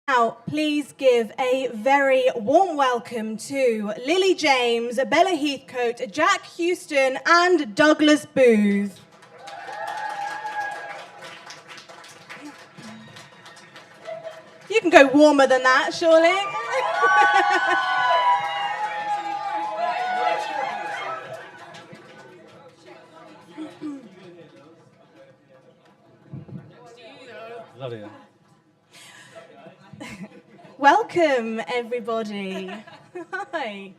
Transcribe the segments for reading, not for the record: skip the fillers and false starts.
Now, please give a very warm welcome to Lily James, Bella Heathcote, Jack Huston, and Douglas Booth. You can go warmer than that, surely. Love it. Welcome, everybody. Hi.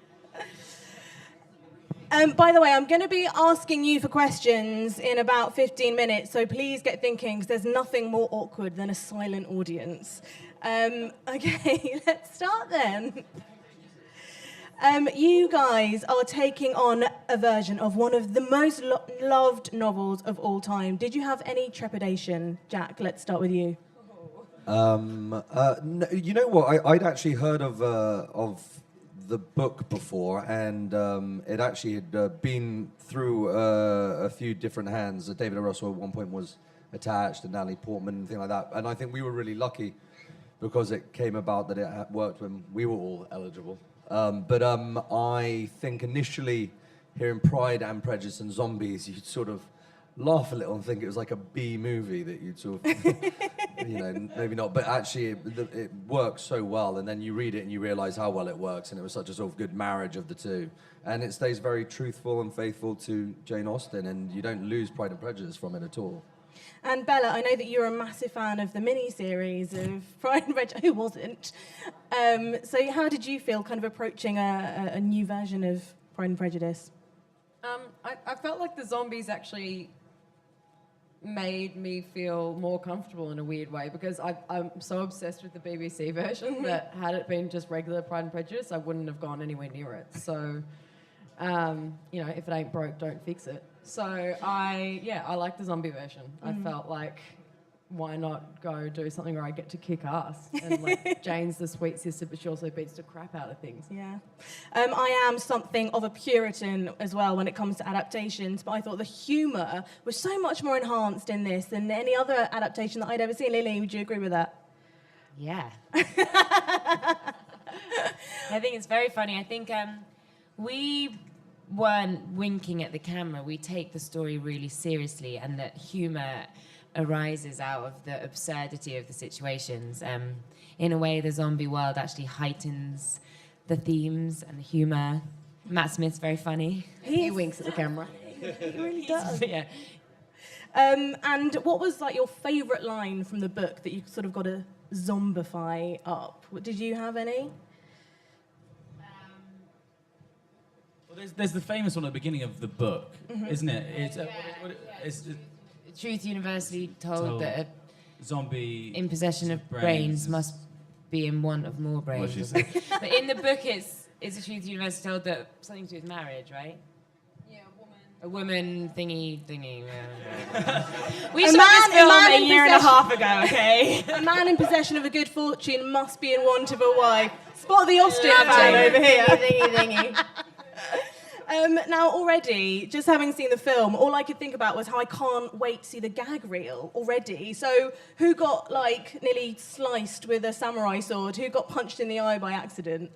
By the way, I'm going to be asking you for questions in about 15 minutes, so please get thinking, because there's nothing more awkward than a silent audience. Okay, let's start then. You guys are taking on a version of one of the most loved novels of all time. Did you have any trepidation? Jack, let's start with you. No, you know what? I'd actually heard of the book before, and it actually had been through a few different hands. David O. Russell at one point was attached, and Natalie Portman, and things like that. And I think we were really lucky because it came about that it worked when we were all eligible. But I think initially hearing Pride and Prejudice and Zombies, you'd sort of laugh a little and think it was like a B movie that you'd sort of, maybe not. But actually, it works so well, and then you read it and you realise how well it works, and it was such a sort of good marriage of the two. And it stays very truthful and faithful to Jane Austen, and you don't lose Pride and Prejudice from it at all. And Bella, I know that you're a massive fan of the mini-series of Pride and Prejudice. Who wasn't? So how did you feel kind of approaching a new version of Pride and Prejudice? I felt like the zombies actually made me feel more comfortable in a weird way, because I'm so obsessed with the BBC version that had it been just regular Pride and Prejudice, I wouldn't have gone anywhere near it. So, if it ain't broke, don't fix it. So I like the zombie version. I felt like, why not go do something where I get to kick ass? And like, Jane's the sweet sister, but she also beats the crap out of things. Yeah. I am something of a Puritan as well when it comes to adaptations, but I thought the humour was so much more enhanced in this than any other adaptation that I'd ever seen. Lily, would you agree with that? Yeah. I think it's very funny. I think we weren't winking at the camera. We take the story really seriously, and that humour arises out of the absurdity of the situations. In a way, the zombie world actually heightens the themes and the humour. Matt Smith's very funny. He winks at the camera. He really does. Yeah. And what was like your favourite line from the book that you sort of got to zombify up? Did you have any? There's the famous one at the beginning of the book, isn't it? It's Truth University told that a zombie in possession of brains must be in want of more brains. But in the book, it's a Truth University told that something to do with marriage, right? Yeah, A woman thingy. We A saw man- this film a man a in year and a possession- half ago, okay? A man in possession of a good fortune must be in want of a wife. Spot the Austen Loved fan it. over here. Thingy. Now, already, just having seen the film, all I could think about was how I can't wait to see the gag reel already. So, who got, nearly sliced with a samurai sword? Who got punched in the eye by accident?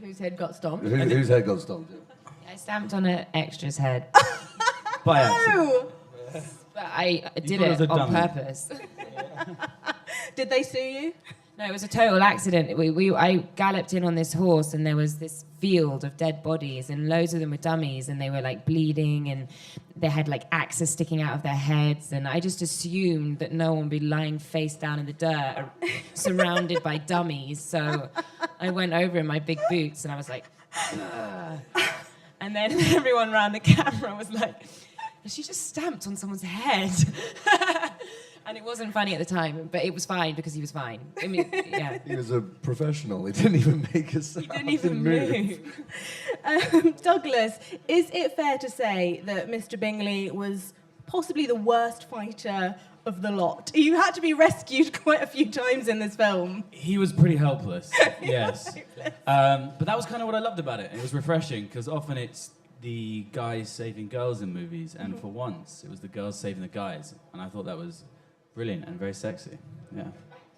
Whose head got stomped? Whose head got stomped? I stamped on an extra's head, by accident. No! but I did thought it was it a on dummy. purpose. Did they sue you? No, it was a total accident. I galloped in on this horse, and there was this field of dead bodies, and loads of them were dummies, and they were like bleeding, and they had like axes sticking out of their heads, and I just assumed that no one would be lying face down in the dirt, surrounded by dummies. So I went over in my big boots, and I was like, ugh. And then everyone around the camera was like, she just stamped on someone's head. And it wasn't funny at the time, but it was fine because he was fine. I mean, yeah. He was a professional. He didn't even make a sound. He didn't even move. Douglas, is it fair to say that Mr. Bingley was possibly the worst fighter of the lot? You had to be rescued quite a few times in this film. He was pretty helpless, yes. But that was kind of what I loved about it. It was refreshing, because often it's the guys saving girls in movies, and for once, it was the girls saving the guys. And I thought that was brilliant and very sexy, yeah.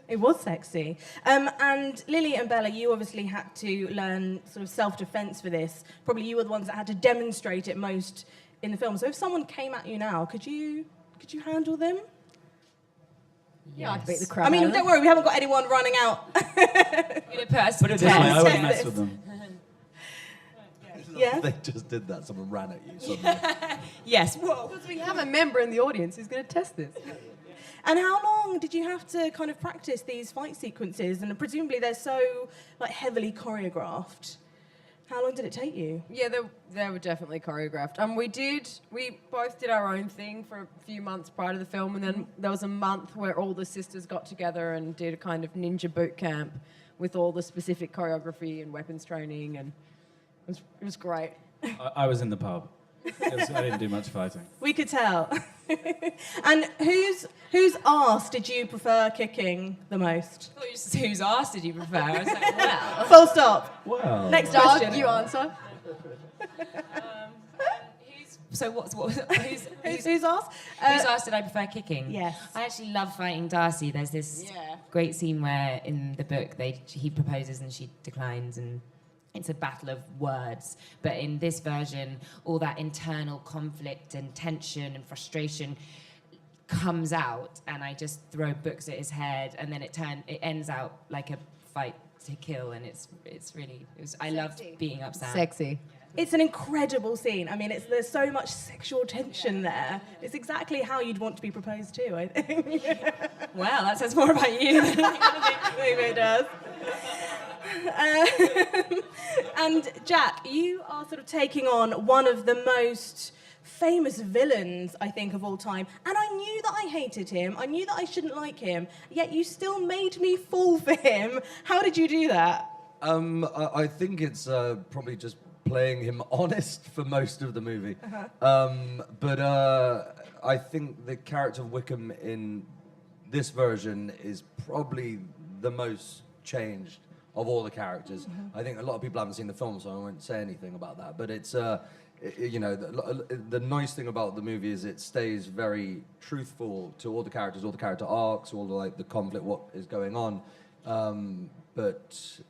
It was sexy. And Lily and Bella, you obviously had to learn sort of self-defense for this. Probably you were the ones that had to demonstrate it most in the film. So if someone came at you now, could you handle them? Yeah, I'd beat the crap I mean, out of them. don't worry, we haven't got anyone running out. Put us to Put the it this way, I test. wouldn't mess with them. Yeah? They just did that. Someone ran at you suddenly. Yes. Whoa. Because we have a member in the audience who's going to test this. And how long did you have to kind of practice these fight sequences? And presumably they're so like heavily choreographed. How long did it take you? Yeah, they were definitely choreographed. We both did our own thing for a few months prior to the film, and then there was a month where all the sisters got together and did a kind of ninja boot camp with all the specific choreography and weapons training, and it was great. I was in the pub. I didn't do much fighting. We could tell. And whose arse did you prefer kicking the most? Whose arse did you prefer? I was like, well. Full stop. Well, Next Doug, question. you answer. Whose arse? Whose arse did I prefer kicking? Yes. I actually love fighting Darcy. There's this great scene where in the book he proposes and she declines, and it's a battle of words. But in this version, all that internal conflict and tension and frustration comes out, and I just throw books at his head, and then it ends out like a fight to kill, and I loved beating up Sam. Sexy. It's an incredible scene. I mean, there's so much sexual tension there. It's exactly how you'd want to be proposed to, I think. Well, that says more about you than Maybe it does. And Jack, you are sort of taking on one of the most famous villains, I think, of all time. And I knew that I hated him. I knew that I shouldn't like him. Yet you still made me fall for him. How did you do that? I think it's probably just playing him honest for most of the movie. But I think the character of Wickham in this version is probably the most changed of all the characters. I think a lot of people haven't seen the film, so I won't say anything about that. But it's, the nice thing about the movie is it stays very truthful to all the characters, all the character arcs, all the conflict, what is going on. But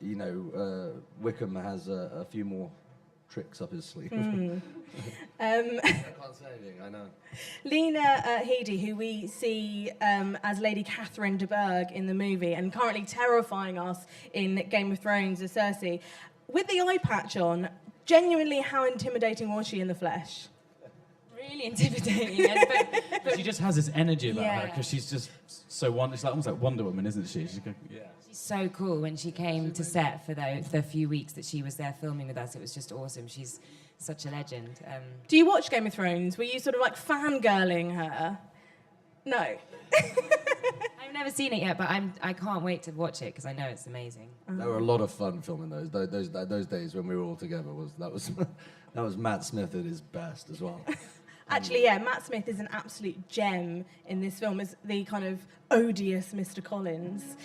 Wickham has a few more tricks up his sleeve. I can't say anything, I know. Lena Headey, who we see as Lady Catherine de Bourgh in the movie and currently terrifying us in Game of Thrones as Cersei, with the eye patch on, genuinely how intimidating was she in the flesh? really intimidating. But she just has this energy about her Yeah. because she's just so it's like almost like Wonder Woman, isn't she? She's She's so cool. When she came to set for the few weeks that she was there filming with us, it was just awesome. She's such a legend. Do you watch Game of Thrones? Were you sort of like fangirling her? No. I've never seen it yet, but I can't wait to watch it because I know it's amazing. There were a lot of fun filming those days when we were all together. That was Matt Smith at his best as well. Actually, yeah, Matt Smith is an absolute gem in this film as the kind of odious Mr. Collins.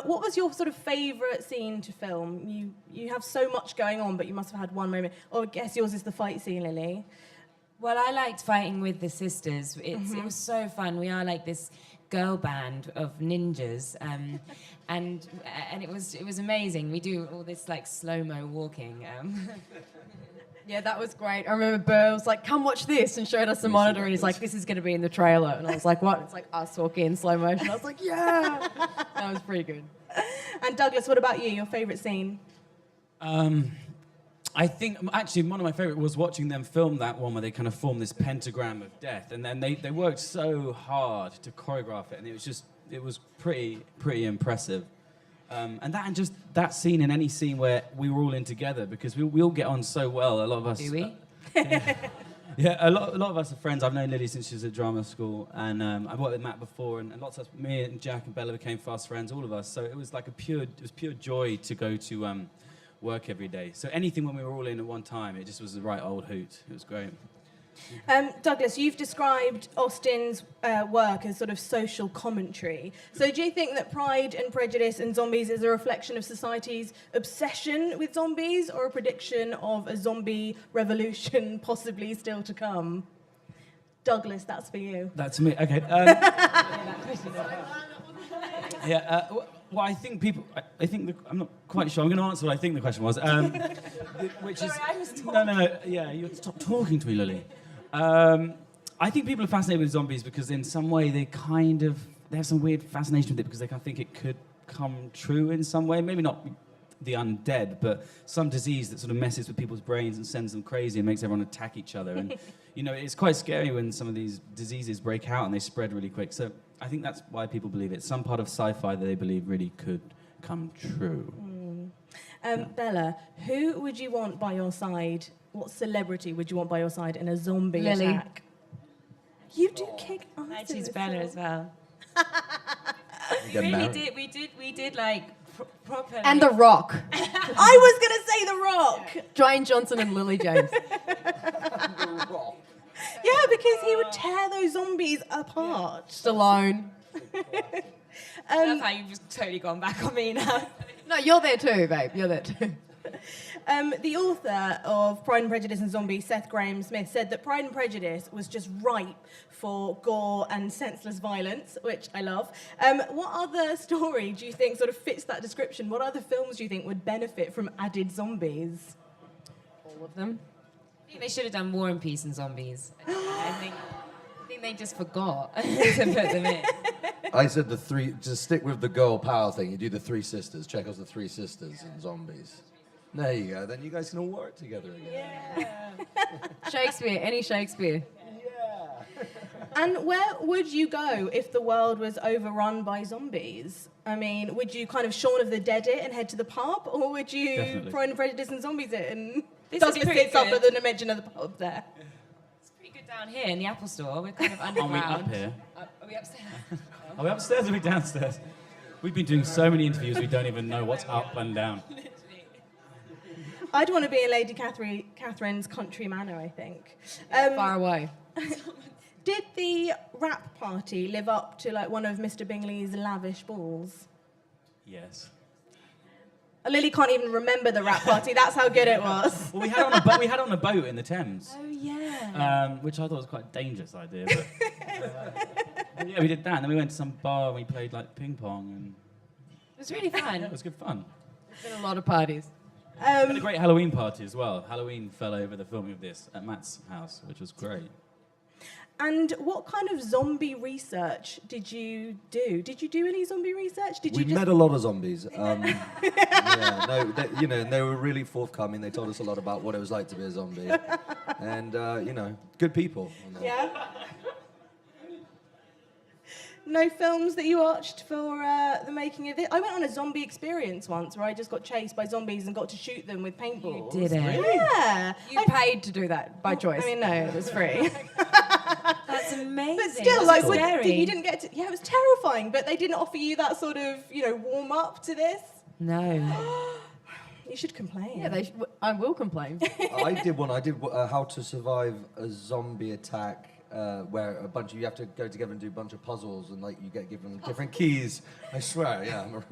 What was your sort of favourite scene to film? You have so much going on, but you must have had one moment. Or I guess yours is the fight scene, Lily. Well, I liked fighting with the sisters. It was so fun. We are like this girl band of ninjas, and it was amazing. We do all this like slow-mo walking. Yeah, that was great. I remember Burr was like, come watch this, and showed us the monitor, and he's like, this is going to be in the trailer. And I was like, what? It's like us walking in slow motion. I was like, yeah. That was pretty good. And Douglas, what about you? Your favourite scene? I think actually one of my favourite was watching them film that one where they kind of formed this pentagram of death, and then they worked so hard to choreograph it, and it was pretty impressive. And that scene and any scene where we were all in together, because we all get on so well. A lot of us. Do we? Yeah, a lot of us are friends. I've known Lily since she was at drama school, and I've worked with Matt before, and lots of us, me and Jack and Bella became fast friends, all of us. So it was like pure joy to go to work every day. So anything when we were all in at one time, it just was the right old hoot. It was great. Douglas, you've described Austen's work as sort of social commentary. So do you think that Pride and Prejudice and Zombies is a reflection of society's obsession with zombies, or a prediction of a zombie revolution possibly still to come? Douglas, that's for you. That's me. Okay. Well, I think people. I think I'm not quite sure. I'm going to answer what I think the question was. Which Sorry, is I was talking. no. Yeah, you stop talking to me, Lily. I think people are fascinated with zombies because in some way they have some weird fascination with it because they kind of think it could come true in some way. Maybe not the undead, but some disease that sort of messes with people's brains and sends them crazy and makes everyone attack each other. And it's quite scary when some of these diseases break out and they spread really quick. So I think that's why people believe it. Some part of sci-fi that they believe really could come true. Bella, who would you want by your side? What celebrity would you want by your side in a zombie Lily. attack? You do kick ass. I in choose this Bella film. as well. You get married. We did like proper. And The Rock. I was going to say The Rock. Dwayne Johnson and Lily James. Yeah, because he would tear those zombies apart. Stallone. I love how you've just totally gone back on me now. No, you're there too, babe. You're there too. The author of Pride and Prejudice and Zombies, Seth Grahame-Smith, said that Pride and Prejudice was just ripe for gore and senseless violence, which I love. What other story do you think sort of fits that description? What other films do you think would benefit from added zombies? All of them. I think they should have done War and Peace and Zombies. I think they just forgot to put them in. I said the three. Just stick with the girl power thing. You do the three sisters. Check out the three sisters and zombies. There you go. Then you guys can all work together again. Shakespeare. Any Shakespeare. And where would you go if the world was overrun by zombies? I mean, would you kind of Shaun of the Dead it and head to the pub? Or would you Definitely. Pride and Prejudice and Zombies it and This is Douglas pretty sits up good. at the dimension of the pub there? It's pretty good down here in the Apple Store. We're kind of Are underground. we up here? Are we upstairs? Are we upstairs or are we downstairs? We've been doing so many interviews we don't even know what's up and down. I'd want to be in Lady Catherine's country manor, I think. Far away. Did the rap party live up to like one of Mr. Bingley's lavish balls? Yes. Lily can't even remember the rap party. That's how good it was. Well, we had on a boat in the Thames. Oh yeah. Which I thought was quite a dangerous idea. But yeah, we did that, and then we went to some bar and we played like ping pong, and It was really fun. it was good fun. Been a lot of parties. We had a great Halloween party as well. Halloween fell over the filming of this at Matt's house, which was great. And what kind of zombie research did you do? Did you do any zombie research? Did We you just... met a lot of zombies. Yeah, no, and they were really forthcoming. They told us a lot about what it was like to be a zombie, and good people. Yeah. No films that you watched for the making of it? I went on a zombie experience once where I just got chased by zombies and got to shoot them with paintballs. You did it? Yeah. You paid to do that by choice. I mean, no, it was free. That's amazing. But still, Was like, it scary? you didn't get to... Yeah, it was terrifying, but they didn't offer you that sort of, warm up to this. No. You should complain. Yeah, I will complain. I did one. I did How to Survive a Zombie Attack, where a bunch of you have to go together and do a bunch of puzzles, and like you get given different keys. I swear, yeah. I love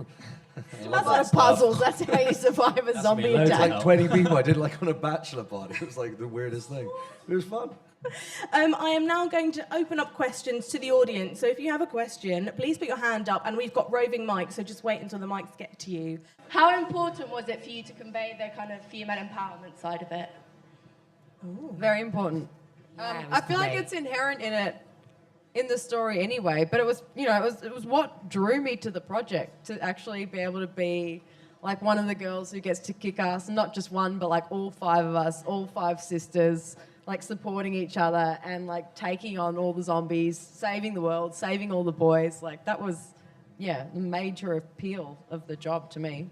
That's not that a stuff. puzzle. That's how you survive a zombie loads of attack. Like 20 people. I did like on a bachelor party. It was like the weirdest thing. It was fun. I am now going to open up questions to the audience. So if you have a question, please put your hand up, and we've got roving mics, so just wait until the mics get to you. How important was it for you to convey the kind of female empowerment side of it? Very important. Yeah, it was I feel like great. it's inherent in it, in the story anyway. But it was, it was what drew me to the project, to actually be able to be like one of the girls who gets to kick ass, and not just one, but like all five of us, all five sisters, like supporting each other and like taking on all the zombies, saving the world, saving all the boys. Like that was, the major appeal of the job to me.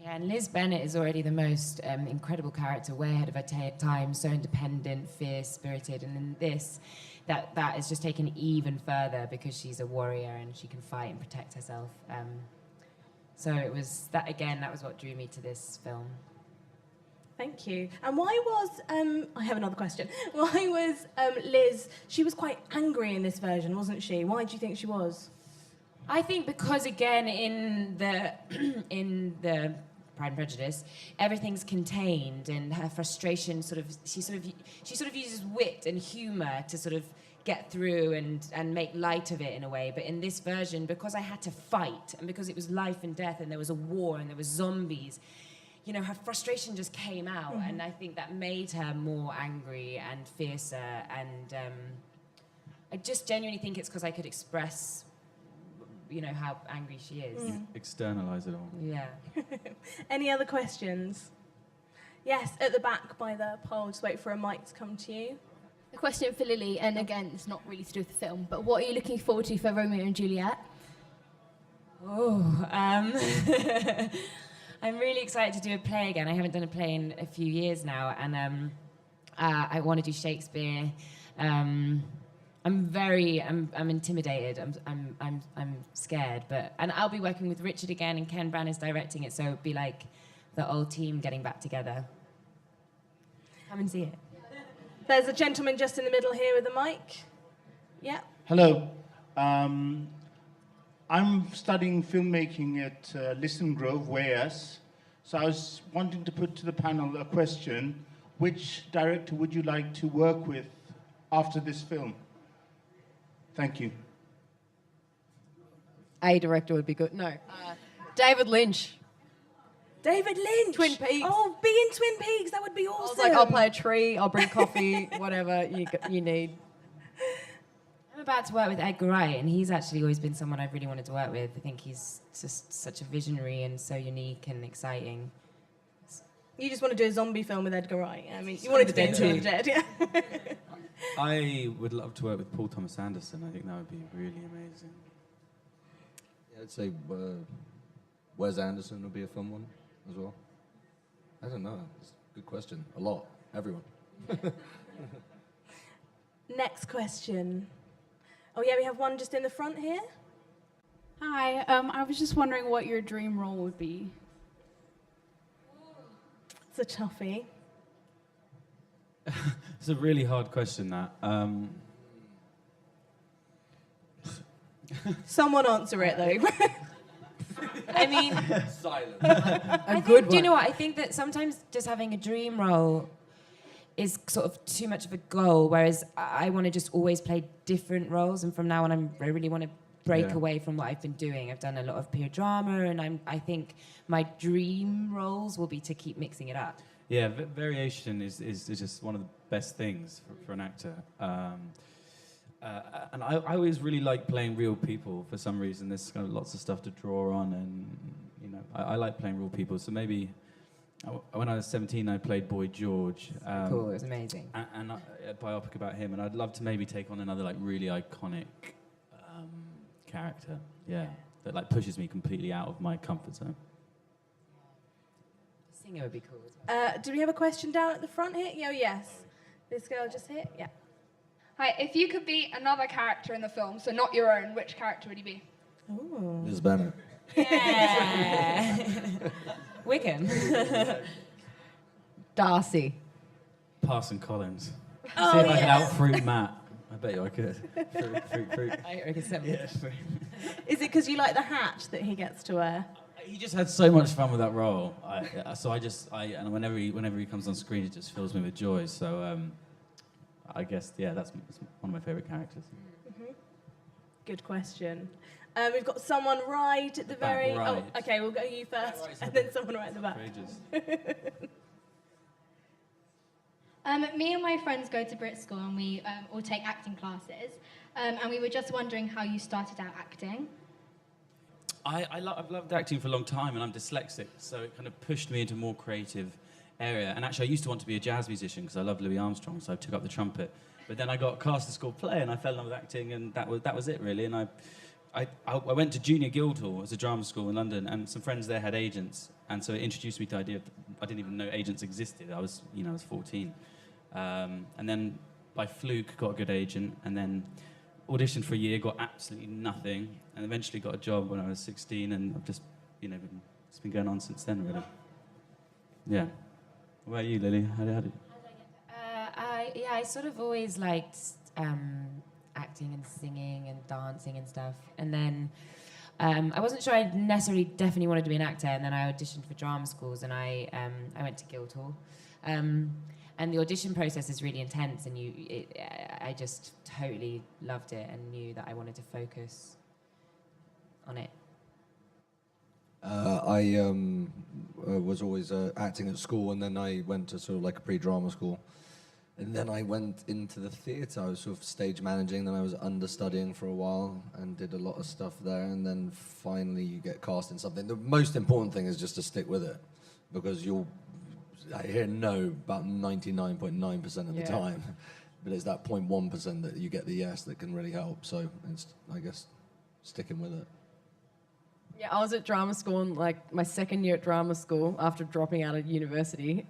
Yeah, and Liz Bennet is already the most incredible character, way ahead of her time, so independent, fierce, spirited, and in this, that is just taken even further because she's a warrior and she can fight and protect herself. So it was that was what drew me to this film. Thank you. And why was, I have another question. Why was Liz, she was quite angry in this version, wasn't she? Why do you think she was? I think because again in the Pride and Prejudice, everything's contained, and her frustration she sort of uses wit and humour to sort of get through and make light of it in a way. But in this version, because I had to fight and because it was life and death and there was a war and there was zombies, you know, her frustration just came out, and I think that made her more angry and fiercer. And I just genuinely think it's because I could express, you know, how angry she is. Externalize it all. Yeah. Any other questions? Yes, at the back by the pole. Just wait for a mic to come to you. A question for Lily, and again, it's not really to do with the film, but what are you looking forward to for Romeo and Juliet? I'm really excited to do a play again. I haven't done a play in a few years now, and I want to do Shakespeare. I'm intimidated. I'm scared, and I'll be working with Richard again, and Ken Branagh is directing it, so it'll be like the old team getting back together. Come and see it. There's a gentleman just in the middle here with a mic. Yeah. Hello. I'm studying filmmaking at Liston Grove, Wales. So I was wanting to put to the panel a question. Which director would you like to work with after this film? Thank you. A director would be good. No. David Lynch. David Lynch. Twin Peaks. Oh, be in Twin Peaks. That would be I awesome. was like, I'll play a tree, I'll bring coffee, whatever you need. I'm about to work with Edgar Wright, and he's actually always been someone I've really wanted to work with. I think he's just such a visionary and so unique and exciting. You just want to do a zombie film with Edgar Wright. I mean, you wanted to be in Shaun of the Dead, yeah. I would love to work with Paul Thomas Anderson. I think that would be really amazing. Yeah, I'd say Wes Anderson would be a fun one as well. I don't know. It's a good question. A lot. Everyone. Next question. Oh, yeah, we have one just in the front here. Hi, I was just wondering what your dream role would be. It's a toughie. It's a really hard question, that. Someone answer it, though. I mean, Silent. do you know what? I think that sometimes just having a dream role is sort of too much of a goal, whereas I want to just always play different roles, and from now on I really want to break away from what I've been doing. I've done a lot of peer drama, and I think my dream roles will be to keep mixing it up. Yeah, variation is just one of the best things for an actor. And I always really like playing real people for some reason. There's kind of lots of stuff to draw on, and you know, I like playing real people. So maybe when I was 17, I played Boy George. Cool, it was amazing. And a biopic about him, and I'd love to maybe take on another like really iconic character. Yeah, that like pushes me completely out of my comfort zone. Singer would be cool as well. Do we have a question down at the front here? Oh, yes. This girl just here? Yeah. Hi, if you could be another character in the film, so not your own, which character would you be? Ooh. Liz Banner. Yeah. Wigan. Darcy. Parson Collins. Oh, See if I yes. can out-fruit Matt. I bet you I could. Fruit. I reckon so. Yeah, fruit. Is it because you like the hat that he gets to wear? He just had so much fun with that role. And whenever he comes on screen, it just fills me with joy. So I guess, yeah, that's one of my favourite characters. Mm-hmm. Good question. We've got someone right at the very... right. Oh, okay, we'll go you first, Right, and then someone right at the back. Me and my friends go to Brit School and we all take acting classes. And we were just wondering how you started out acting. I've loved acting for a long time, and I'm dyslexic, so it kind of pushed me into a more creative area. And actually, I used to want to be a jazz musician because I love Louis Armstrong, so I took up the trumpet. But then I got cast to school play, and I fell in love with acting, and that was it, really. And I went to Junior Guildhall as a drama school in London, and some friends there had agents, and so it introduced me to the idea of, I didn't even know agents existed. I was 14. And then by fluke got a good agent, and then auditioned for a year, got absolutely nothing, and eventually got a job when I was 16, and I've just, it's been going on since then, really. Yeah. What about you, Lily? How did I sort of always liked acting and singing and dancing and stuff, and then I wasn't sure I definitely wanted to be an actor, and then I auditioned for drama schools, and I went to Guildhall. And And the audition process is really intense, and I just totally loved it and knew that I wanted to focus on it. I was always acting at school, and then I went to sort of like a pre-drama school. And then I went into the theatre. I was sort of stage managing, then I was understudying for a while and did a lot of stuff there. And then finally you get cast in something. The most important thing is just to stick with it, because I hear no about 99.9% of the time. But it's that 0.1% that you get the yes that can really help. So it's, I guess, sticking with it. Yeah, I was at drama school, and like my second year at drama school after dropping out of university.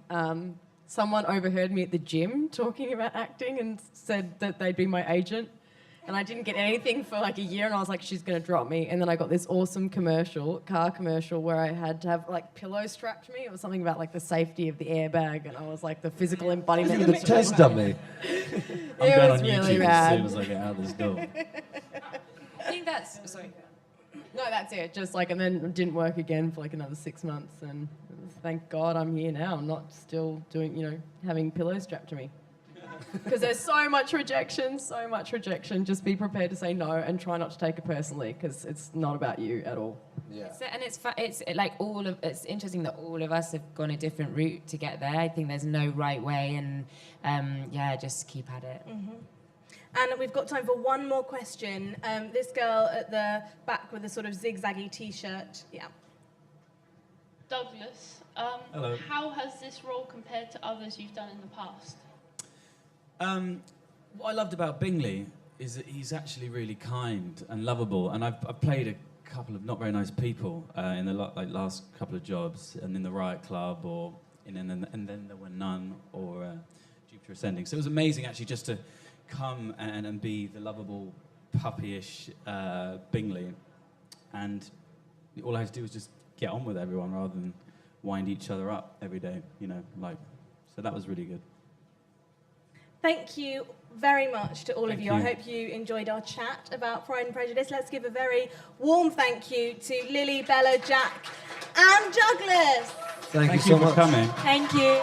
Someone overheard me at the gym talking about acting and said that they'd be my agent. And I didn't get anything for like a year, and I was like, she's going to drop me. And then I got this awesome car commercial, where I had to have like pillows strapped to me. It was something about like the safety of the airbag, and I was like the physical embodiment You're of the test dummy. I'm It going was on really YouTube bad. as soon as I get out of this door. I think that's... Sorry. No, that's it. Just like, and then it didn't work again for like another 6 months. And thank God I'm here now. I'm not still doing, having pillows strapped to me. Because there's so much rejection. Just be prepared to say no and try not to take it personally, because it's not about you at all. Yeah. It's interesting that all of us have gone a different route to get there. I think there's no right way, and just keep at it. Mm-hmm. And we've got time for one more question. This girl at the back with a sort of zigzaggy T-shirt. Yeah. Douglas, Hello. how has this role compared to others you've done in the past? What I loved about Bingley is that he's actually really kind and lovable, and I've played a couple of not very nice people in the last couple of jobs, and in the Riot Club, or and then there were none, or Jupiter Ascending. So it was amazing actually just to come and be the lovable, puppyish Bingley, and all I had to do was just get on with everyone rather than wind each other up every day, so that was really good. Thank you very much to all of you. you. I hope you enjoyed our chat about Pride and Prejudice. Let's give a very warm thank you to Lily, Bella, Jack, and Douglas. Thank you Thank so you for much. coming. Thank you.